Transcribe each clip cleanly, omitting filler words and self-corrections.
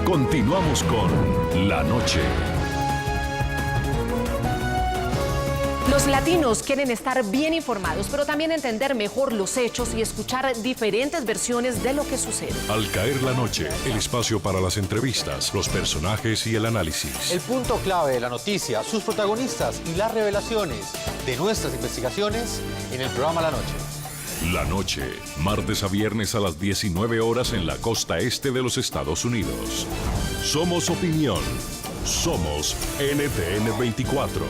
Continuamos con La Noche. Los latinos quieren estar bien informados, pero también entender mejor los hechos y escuchar diferentes versiones de lo que sucede. Al caer la noche, el espacio para las entrevistas, los personajes y el análisis. El punto clave de la noticia, sus protagonistas y las revelaciones de nuestras investigaciones en el programa La Noche. La Noche, martes a viernes a las 19 horas en la costa este de los Estados Unidos. Somos opinión. Somos NTN 24.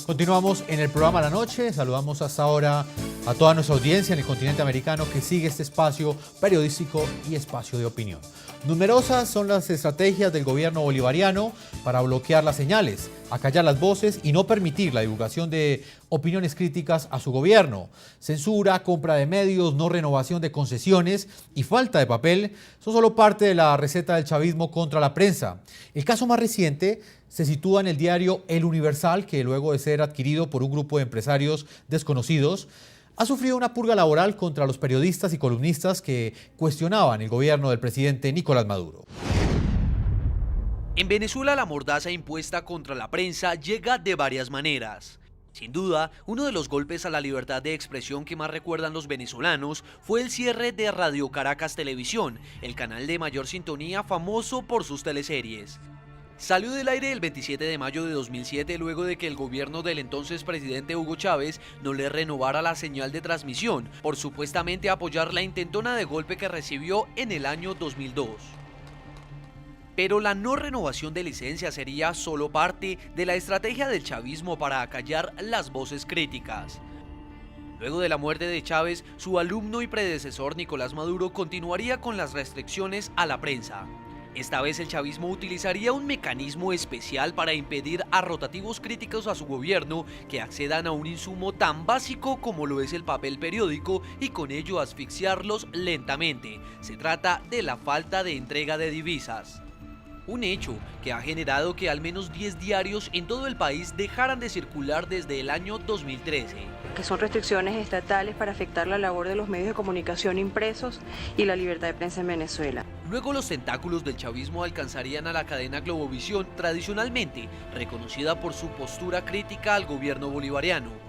Continuamos en el programa La Noche. Saludamos hasta ahora a toda nuestra audiencia en el continente americano que sigue este espacio periodístico y espacio de opinión. Numerosas son las estrategias del gobierno bolivariano para bloquear las señales, acallar las voces y no permitir la divulgación de opiniones críticas a su gobierno. Censura, compra de medios, no renovación de concesiones y falta de papel son solo parte de la receta del chavismo contra la prensa. El caso más reciente se sitúa en el diario El Universal, que luego de ser adquirido por un grupo de empresarios desconocidos, ha sufrido una purga laboral contra los periodistas y columnistas que cuestionaban el gobierno del presidente Nicolás Maduro. En Venezuela la mordaza impuesta contra la prensa llega de varias maneras. Sin duda, uno de los golpes a la libertad de expresión que más recuerdan los venezolanos fue el cierre de Radio Caracas Televisión, el canal de mayor sintonía famoso por sus teleseries. Salió del aire el 27 de mayo de 2007 luego de que el gobierno del entonces presidente Hugo Chávez no le renovara la señal de transmisión por supuestamente apoyar la intentona de golpe que recibió en el año 2002. Pero la no renovación de licencia sería solo parte de la estrategia del chavismo para acallar las voces críticas. Luego de la muerte de Chávez, su alumno y predecesor Nicolás Maduro continuaría con las restricciones a la prensa. Esta vez el chavismo utilizaría un mecanismo especial para impedir a rotativos críticos a su gobierno que accedan a un insumo tan básico como lo es el papel periódico y con ello asfixiarlos lentamente. Se trata de la falta de entrega de divisas. Un hecho que ha generado que al menos 10 diarios en todo el país dejaran de circular desde el año 2013. Que son restricciones estatales para afectar la labor de los medios de comunicación impresos y la libertad de prensa en Venezuela. Luego los tentáculos del chavismo alcanzarían a la cadena Globovisión, tradicionalmente reconocida por su postura crítica al gobierno bolivariano.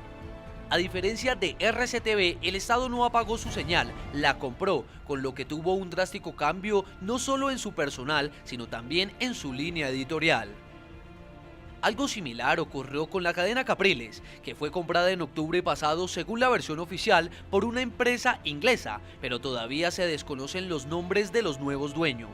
A diferencia de RCTV, el Estado no apagó su señal, la compró, con lo que tuvo un drástico cambio no solo en su personal, sino también en su línea editorial. Algo similar ocurrió con la cadena Capriles, que fue comprada en octubre pasado según la versión oficial por una empresa inglesa, pero todavía se desconocen los nombres de los nuevos dueños.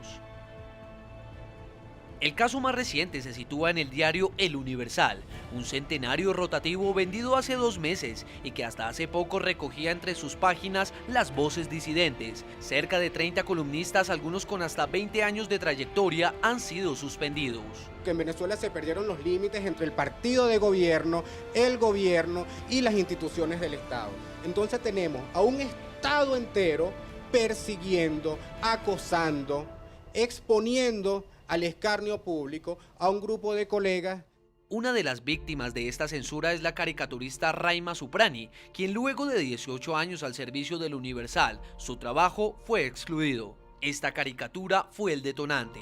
El caso más reciente se sitúa en el diario El Universal, un centenario rotativo vendido hace 2 meses y que hasta hace poco recogía entre sus páginas las voces disidentes. Cerca de 30 columnistas, algunos con hasta 20 años de trayectoria, han sido suspendidos. Que en Venezuela se perdieron los límites entre el partido de gobierno, el gobierno y las instituciones del Estado. Entonces tenemos a un Estado entero persiguiendo, acosando, exponiendo al escarnio público a un grupo de colegas. Una de las víctimas de esta censura es la caricaturista Raima Suprani, quien luego de 18 años al servicio del Universal, su trabajo fue excluido. Esta caricatura fue el detonante.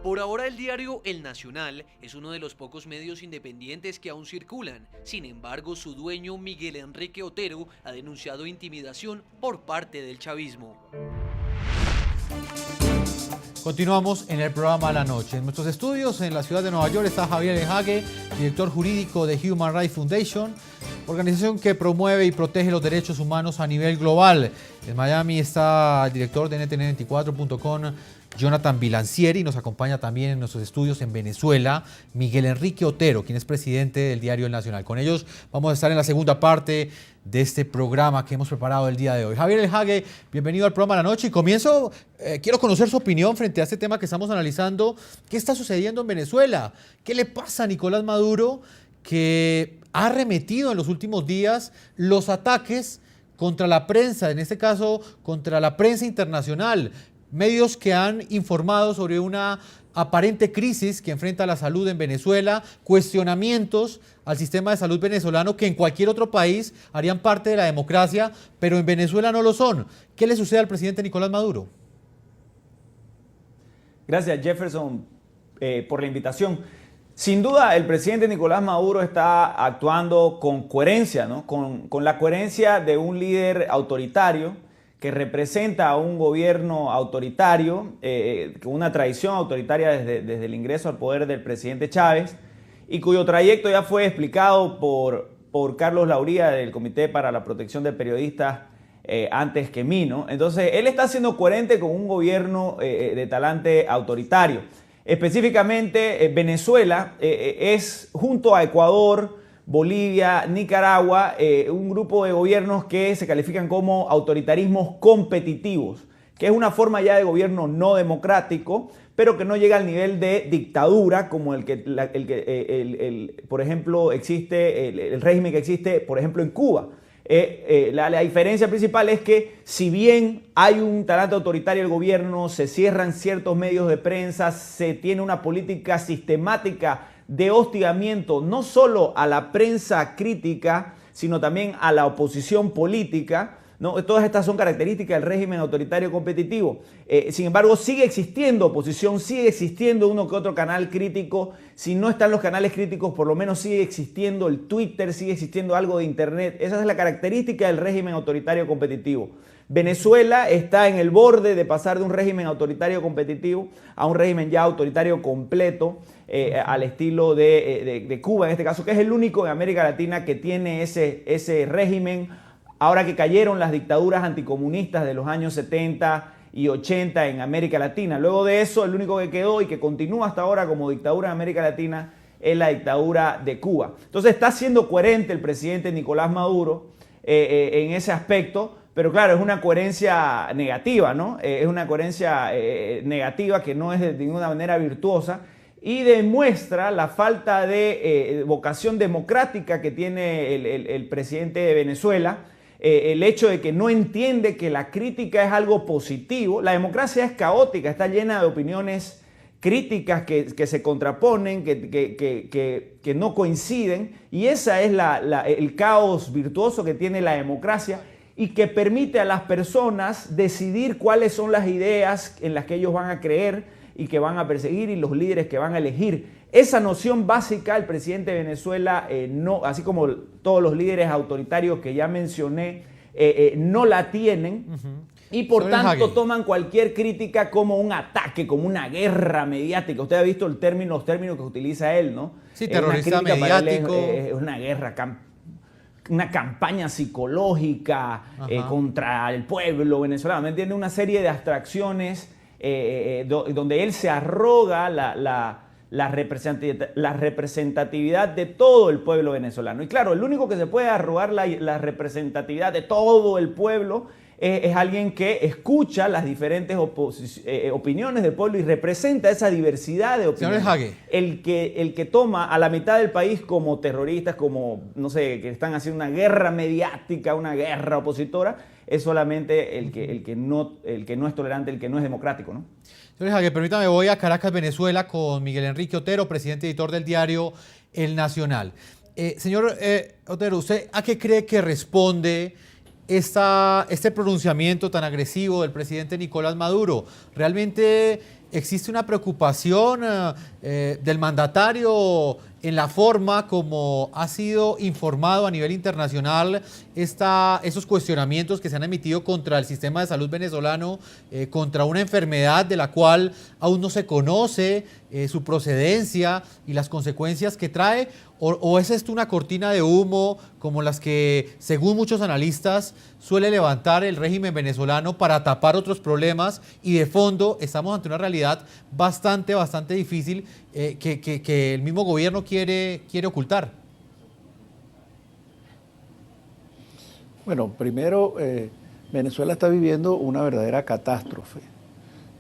Por ahora el diario El Nacional es uno de los pocos medios independientes que aún circulan. Sin embargo, su dueño Miguel Enrique Otero ha denunciado intimidación por parte del chavismo. Continuamos en el programa La Noche. En nuestros estudios en la ciudad de Nueva York está Javier Elhague, director jurídico de Human Rights Foundation, organización que promueve y protege los derechos humanos a nivel global. En Miami está el director de NTN24.com, Jonathan Bilancieri, y nos acompaña también en nuestros estudios en Venezuela, Miguel Enrique Otero, quien es presidente del diario El Nacional. Con ellos vamos a estar en la segunda parte de este programa que hemos preparado el día de hoy. Javier Elhague, bienvenido al programa La Noche y quiero conocer su opinión frente a este tema que estamos analizando. ¿Qué está sucediendo en Venezuela? ¿Qué le pasa a Nicolás Maduro, que ha arremetido en los últimos días los ataques contra la prensa, en este caso contra la prensa internacional? medios que han informado sobre una aparente crisis que enfrenta la salud en Venezuela, cuestionamientos al sistema de salud venezolano que en cualquier otro país harían parte de la democracia, pero en Venezuela no lo son. ¿Qué le sucede al presidente Nicolás Maduro? Gracias, Jefferson, por la invitación. Sin duda, el presidente Nicolás Maduro está actuando con coherencia, ¿no? Con la coherencia de un líder autoritario que representa a un gobierno autoritario, con una tradición autoritaria desde el ingreso al poder del presidente Chávez, y cuyo trayecto ya fue explicado por Carlos Lauría del Comité para la Protección de Periodistas antes que mí, ¿no? Entonces, él está siendo coherente con un gobierno de talante autoritario. Específicamente, Venezuela es, junto a Ecuador, Bolivia, Nicaragua, un grupo de gobiernos que se califican como autoritarismos competitivos, que es una forma ya de gobierno no democrático, pero que no llega al nivel de dictadura como por ejemplo, existe el régimen que existe, por ejemplo, en Cuba. La diferencia principal es que si bien hay un talante autoritario del gobierno, se cierran ciertos medios de prensa, se tiene una política sistemática de hostigamiento no solo a la prensa crítica, sino también a la oposición política, ¿no? Todas estas son características del régimen autoritario competitivo. Sin embargo, sigue existiendo oposición, sigue existiendo uno que otro canal crítico. Si no están los canales críticos, por lo menos sigue existiendo el Twitter, sigue existiendo algo de Internet. Esa es la característica del régimen autoritario competitivo. Venezuela está en el borde de pasar de un régimen autoritario competitivo a un régimen ya autoritario completo, al estilo de Cuba, en este caso, que es el único en América Latina que tiene ese régimen. Ahora que cayeron las dictaduras anticomunistas de los años 70 y 80 en América Latina. Luego de eso, el único que quedó y que continúa hasta ahora como dictadura en América Latina es la dictadura de Cuba. Entonces está siendo coherente el presidente Nicolás Maduro en ese aspecto, pero claro, es una coherencia negativa, ¿no? Es una coherencia negativa que no es de ninguna manera virtuosa y demuestra la falta de vocación democrática que tiene el presidente de Venezuela. El hecho de que no entiende que la crítica es algo positivo. La democracia es caótica, está llena de opiniones críticas que se contraponen, que no coinciden, y esa es el caos virtuoso que tiene la democracia y que permite a las personas decidir cuáles son las ideas en las que ellos van a creer y que van a perseguir y los líderes que van a elegir. Esa noción básica, el presidente de Venezuela, no, así como todos los líderes autoritarios que ya mencioné, no la tienen y por tanto toman cualquier crítica como un ataque, como una guerra mediática. Usted ha visto los términos que utiliza él, ¿no? Sí, terrorista mediático. Es una guerra, una campaña psicológica contra el pueblo venezolano. Tiene una serie de abstracciones donde él se arroga la representatividad de todo el pueblo venezolano. Y claro, el único que se puede arrogar la representatividad de todo el pueblo es alguien que escucha las diferentes opiniones del pueblo y representa esa diversidad de opiniones. Señor Hage. El que toma a la mitad del país como terroristas, como, no sé, que están haciendo una guerra mediática, una guerra opositora, es solamente el que no es tolerante, el que no es democrático, ¿no? Señor Hage, permítame, voy a Caracas, Venezuela, con Miguel Enrique Otero, presidente editor del diario El Nacional. Señor Otero, ¿usted a qué cree que responde este pronunciamiento tan agresivo del presidente Nicolás Maduro? ¿Realmente existe una preocupación del mandatario en la forma como ha sido informado a nivel internacional esos cuestionamientos que se han emitido contra el sistema de salud venezolano, contra una enfermedad de la cual aún no se conoce su procedencia y las consecuencias que trae? ¿O es esto una cortina de humo como las que, según muchos analistas, suele levantar el régimen venezolano para tapar otros problemas y de fondo estamos ante una realidad bastante difícil que el mismo gobierno quiere ocultar? Bueno, primero, Venezuela está viviendo una verdadera catástrofe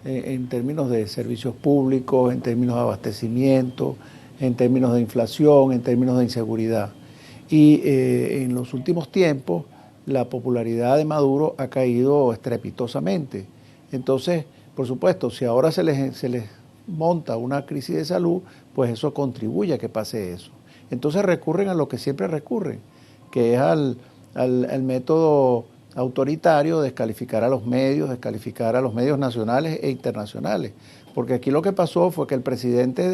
en términos de servicios públicos, en términos de abastecimiento, en términos de inflación, en términos de inseguridad. Y en los últimos tiempos la popularidad de Maduro ha caído estrepitosamente. Entonces, Por supuesto, si ahora se les monta una crisis de salud, pues eso contribuye a que pase eso. Entonces recurren a lo que siempre recurren, que es al método autoritario, descalificar a los medios nacionales e internacionales. Porque aquí lo que pasó fue que el presidente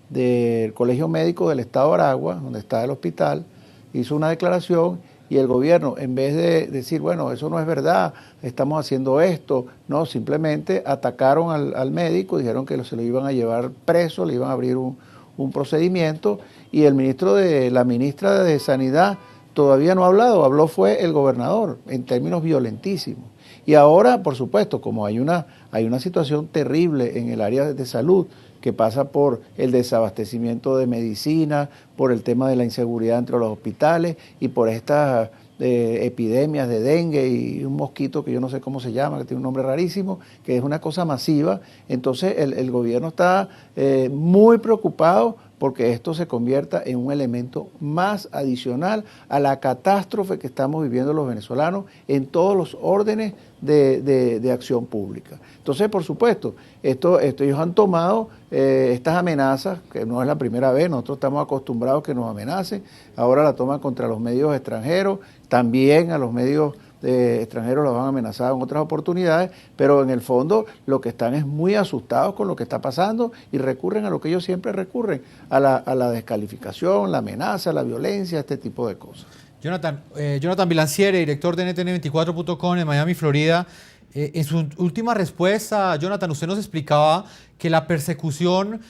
del Colegio Médico del Estado de Aragua, donde está el hospital, hizo una declaración y el gobierno, en vez de decir, bueno, eso no es verdad, estamos haciendo esto, no, simplemente atacaron al médico, dijeron que se lo iban a llevar preso, le iban a abrir un procedimiento, y la ministra de Sanidad todavía no ha habló fue el gobernador, en términos violentísimos. Y ahora, por supuesto, como hay una situación terrible en el área de salud, que pasa por el desabastecimiento de medicina, por el tema de la inseguridad entre los hospitales y por estas epidemias de dengue y un mosquito que yo no sé cómo se llama, que tiene un nombre rarísimo, que es una cosa masiva. Entonces el gobierno está muy preocupado porque esto se convierta en un elemento más adicional a la catástrofe que estamos viviendo los venezolanos en todos los órdenes de acción pública. Entonces, por supuesto, ellos han tomado estas amenazas, que no es la primera vez, nosotros estamos acostumbrados a que nos amenacen, ahora la toman contra los medios extranjeros, también a los medios extranjeros los han amenazado en otras oportunidades, pero en el fondo lo que están es muy asustados con lo que está pasando y recurren a lo que ellos siempre recurren, a la descalificación, la amenaza, la violencia, este tipo de cosas. Jonathan Bilanciere, director de NTN24.com en Miami, Florida. En su última respuesta, Jonathan, usted nos explicaba que la persecución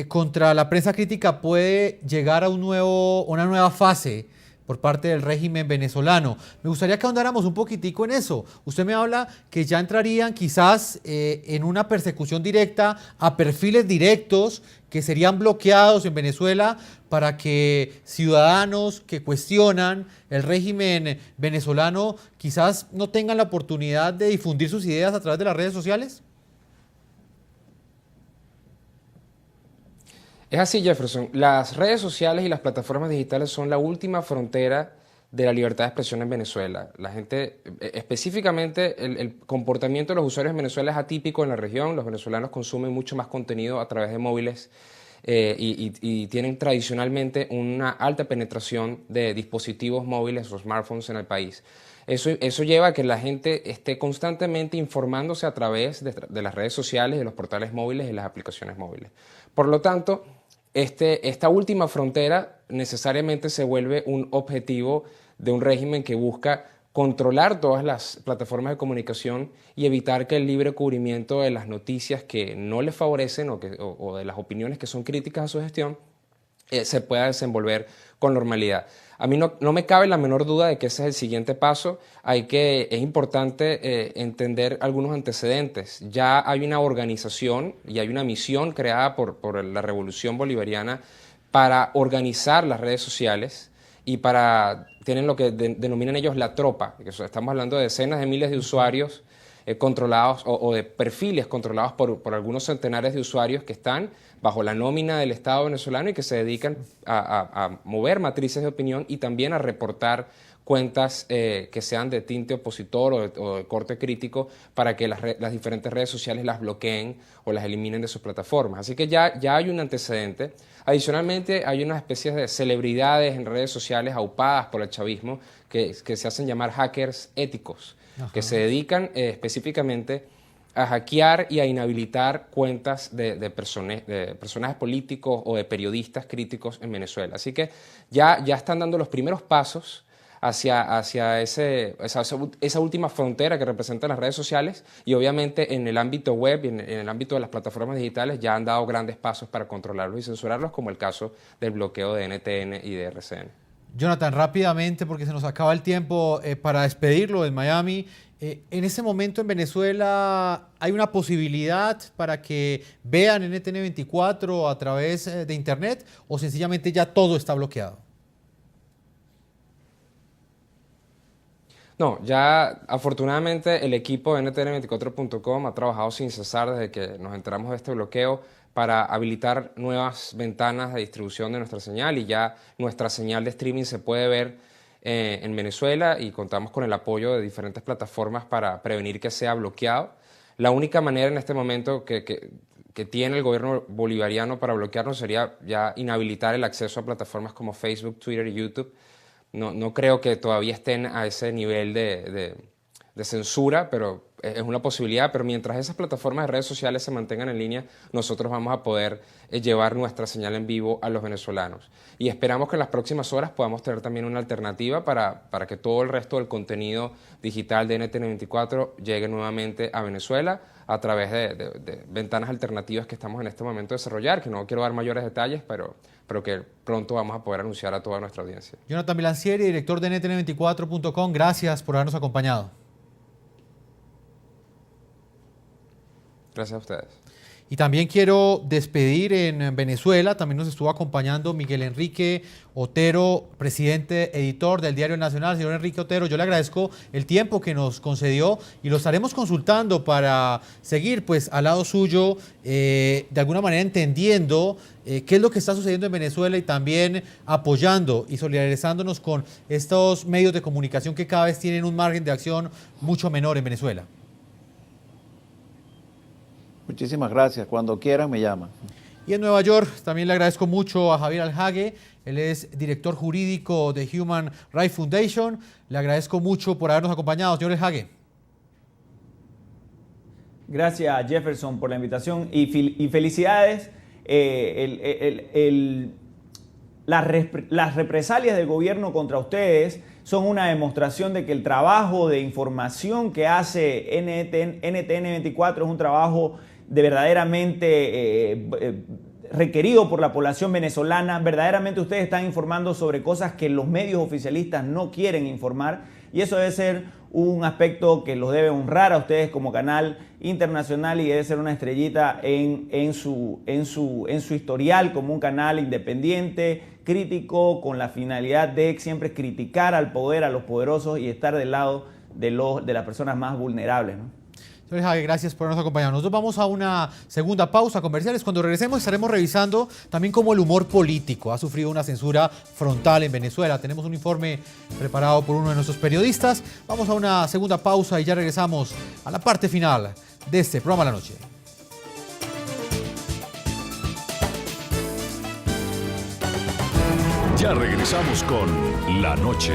contra la prensa crítica puede llegar a una nueva fase por parte del régimen venezolano. Me gustaría que ahondáramos un poquitico en eso. Usted me habla que ya entrarían quizás en una persecución directa a perfiles directos que serían bloqueados en Venezuela para que ciudadanos que cuestionan el régimen venezolano quizás no tengan la oportunidad de difundir sus ideas a través de las redes sociales. Es así, Jefferson. Las redes sociales y las plataformas digitales son la última frontera de la libertad de expresión en Venezuela. La gente, específicamente el comportamiento de los usuarios en Venezuela es atípico en la región. Los venezolanos consumen mucho más contenido a través de móviles y tienen tradicionalmente una alta penetración de dispositivos móviles o smartphones en el país. Eso lleva a que la gente esté constantemente informándose a través de las redes sociales, de los portales móviles y las aplicaciones móviles. Por lo tanto, esta última frontera necesariamente se vuelve un objetivo de un régimen que busca controlar todas las plataformas de comunicación y evitar que el libre cubrimiento de las noticias que no le favorecen o de las opiniones que son críticas a su gestión se pueda desenvolver con normalidad. A mí no me cabe la menor duda de que ese es el siguiente paso. Es importante entender algunos antecedentes. Ya hay una organización y hay una misión creada por la Revolución Bolivariana para organizar las redes sociales y tienen lo que denominan ellos la tropa. Estamos hablando de decenas de miles de usuarios controlados o de perfiles controlados por algunos centenares de usuarios que están bajo la nómina del Estado venezolano y que se dedican a mover matrices de opinión y también a reportar cuentas que sean de tinte opositor o de corte crítico para que las diferentes redes sociales las bloqueen o las eliminen de sus plataformas. Así que ya hay un antecedente. Adicionalmente, hay unas especies de celebridades en redes sociales aupadas por el chavismo que se hacen llamar hackers éticos, que se dedican específicamente a hackear y a inhabilitar cuentas de personajes políticos o de periodistas críticos en Venezuela. Así que ya están dando los primeros pasos hacia esa última frontera que representan las redes sociales y obviamente en el ámbito web y en el ámbito de las plataformas digitales ya han dado grandes pasos para controlarlos y censurarlos, como el caso del bloqueo de NTN y de RCN. Jonathan, rápidamente, porque se nos acaba el tiempo, para despedirlo en Miami, en este momento en Venezuela hay una posibilidad para que vean NTN 24 a través de internet o sencillamente ya todo está bloqueado. No, ya afortunadamente el equipo de NTN24.com ha trabajado sin cesar desde que nos enteramos de este bloqueo para habilitar nuevas ventanas de distribución de nuestra señal y ya nuestra señal de streaming se puede ver en Venezuela y contamos con el apoyo de diferentes plataformas para prevenir que sea bloqueado. La única manera en este momento que tiene el gobierno bolivariano para bloquearnos sería ya inhabilitar el acceso a plataformas como Facebook, Twitter y YouTube. No creo que todavía estén a ese nivel de censura, pero es una posibilidad. Pero mientras esas plataformas de redes sociales se mantengan en línea, nosotros vamos a poder llevar nuestra señal en vivo a los venezolanos. Y esperamos que en las próximas horas podamos tener también una alternativa para que todo el resto del contenido digital de NTN24 llegue nuevamente a Venezuela a través de ventanas alternativas que estamos en este momento desarrollar, que no quiero dar mayores detalles, pero que pronto vamos a poder anunciar a toda nuestra audiencia. Jonathan Milancieri, director de NTN24.com, gracias por habernos acompañado. Gracias a ustedes. Y también quiero despedir en Venezuela, también nos estuvo acompañando Miguel Enrique Otero, presidente editor del Diario Nacional. Señor Enrique Otero, yo le agradezco el tiempo que nos concedió y lo estaremos consultando para seguir pues al lado suyo, de alguna manera entendiendo qué es lo que está sucediendo en Venezuela y también apoyando y solidarizándonos con estos medios de comunicación que cada vez tienen un margen de acción mucho menor en Venezuela. Muchísimas gracias. Cuando quieran me llaman. Y en Nueva York también le agradezco mucho a Javier Alhague. Él es director jurídico de Human Rights Foundation. Le agradezco mucho por habernos acompañado, señor Alhague. Gracias, Jefferson, por la invitación y felicidades. Las represalias del gobierno contra ustedes son una demostración de que el trabajo de información que hace NTN24 es un trabajo de verdaderamente requerido por la población venezolana. Verdaderamente ustedes están informando sobre cosas que los medios oficialistas no quieren informar, y eso debe ser un aspecto que los debe honrar a ustedes como canal internacional y debe ser una estrellita en su historial como un canal independiente, crítico, con la finalidad de siempre criticar al poder, a los poderosos y estar del lado de las personas más vulnerables, ¿no? Señor Jague, gracias por habernos acompañado. Nosotros vamos a una segunda pausa comerciales. Cuando regresemos estaremos revisando también cómo el humor político ha sufrido una censura frontal en Venezuela. Tenemos un informe preparado por uno de nuestros periodistas. Vamos a una segunda pausa y ya regresamos a la parte final de este programa La Noche. Ya regresamos con La Noche.